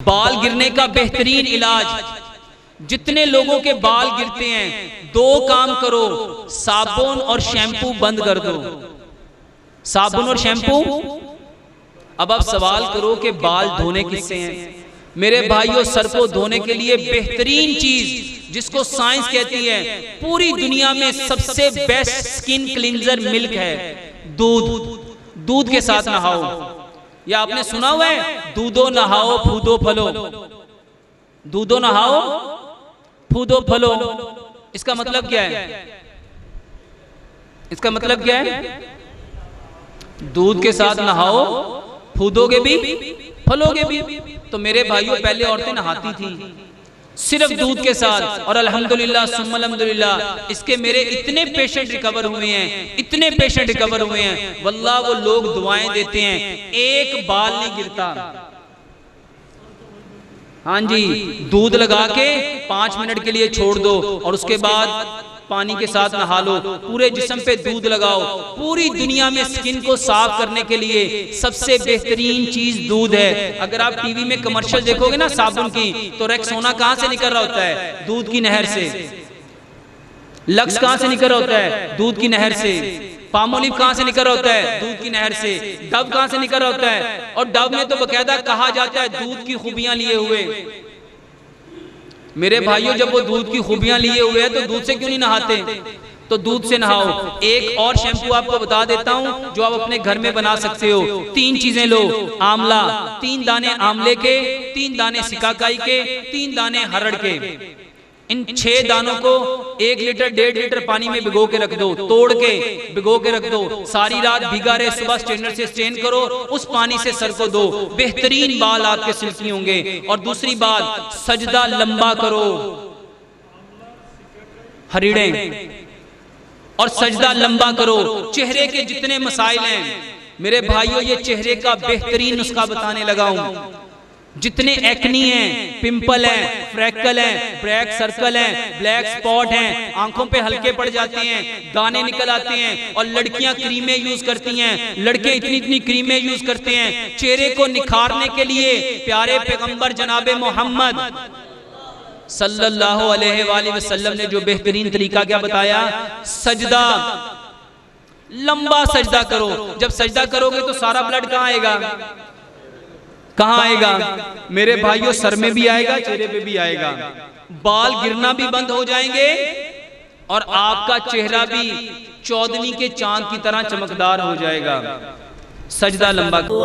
बाल गिरने का बेहतरीन इलाज, जितने लोगों के बाल गिरते हैं, दो काम करो, साबुन और शैम्पू बंद कर दो। साबुन और शैम्पू। अब आप सवाल करो कि बाल धोने किससे हैं? मेरे भाइयों, सर को धोने के लिए बेहतरीन चीज जिसको साइंस कहती है, पूरी दुनिया में सबसे बेस्ट स्किन क्लींजर मिल्क है, दूध। दूध के साथ नहाओ। या आपने सुना हुआ है, दूधो नहाओ फूदो फलो। दूधो नहाओ फूदो फलो। इसका मतलब क्या है? इसका मतलब क्या है? दूध के साथ नहाओ, फूदोगे भी, फलोगे भी। तो मेरे भाइयों, पहले औरतें नहाती थी सिर्फ दूध के साथ, और अल्हम्दुलिल्लाह सुम्मा अल्हम्दुलिल्लाह इसके मेरे इतने पेशेंट रिकवर हुए हैं, इतने पेशेंट रिकवर हुए हैं। वल्लाह वो लोग दुआएं देते हैं, एक बाल नहीं गिरता। हाँ जी, दूध लगा के 5 मिनट के लिए छोड़ दो और उसके बाद पानी के साथ नहा लो। पूरे जिस्म पे दूध लगाओ। पूरी दुनिया में स्किन को साफ करने के लिए सबसे बेहतरीन चीज दूध है। अगर आप टीवी में कमर्शियल देखोगे ना साबुन की, तो रेक्सोना कहां से निकल रहा होता है? दूध की नहर से। लक्स कहां से निकल रहा होता है? दूध की नहर से। पामोलिव कहां से निकल रहा होता है? दूध की नहर से। डव कहां से निकल रहा होता है? और डव में तो बकायदा कहा जाता है दूध की खूबियां लिए हुए। मेरे भाइयों, जब वो दूध की खूबियां लिए हुए हैं तो दूध से क्यों नहीं नहाते? तो दूध से नहाओ। एक और शैम्पू आपको बता देता हूं जो आप अपने घर में बना सकते हो। 3 चीजें लो। आंवला, 3 दाने आंवले के, 3 दाने सिकाकाई के, 3 दाने हरड़ के। इन 6 दानों को 1 लीटर 1.5 लीटर पानी में भिगो के रख दो। तोड़ के भिगो के रख दो। सारी रात भीगा रहे, सुबह स्ट्रेनर से स्ट्रेन करो, उस पानी से सर को दो। बेहतरीन बाल आपके सिल्की होंगे। और दूसरी बात, सजदा लंबा करो। हरिड़े और सजदा लंबा करो। चेहरे के जितने मसाइल हैं मेरे भाइयों, ये चेहरे का बेहतरीन नुस्खा बताने लगा हूं। जितने एक्नी हैं, पिंपल हैं, फ्रैकल हैं, ब्लैक सर्कल हैं, ब्लैक स्पॉट हैं, आंखों पे हल्के पड़ जाते हैं, दाने निकल आते हैं, और लड़कियां क्रीमें यूज करती हैं, लड़के इतनी इतनी क्रीमें यूज करते हैं चेहरे को निखारने के लिए। प्यारे पैगंबर जनाबे मोहम्मद सल्लल्लाहु अलैहि वसल्लम ने जो बेहतरीन तरीका क्या बताया? सजदा, लंबा सजदा करो। जब सजदा करोगे तो सारा ब्लड कहां आएगा? कहां आएगा? मेरे भाइयों, सर में भी आएगा, चेहरे पे भी आएगा। बाल गिरना भी बंद हो जाएंगे और आपका चेहरा भी चौदनी के चांद की तरह चमकदार हो जाएगा। सजदा लंबा करो।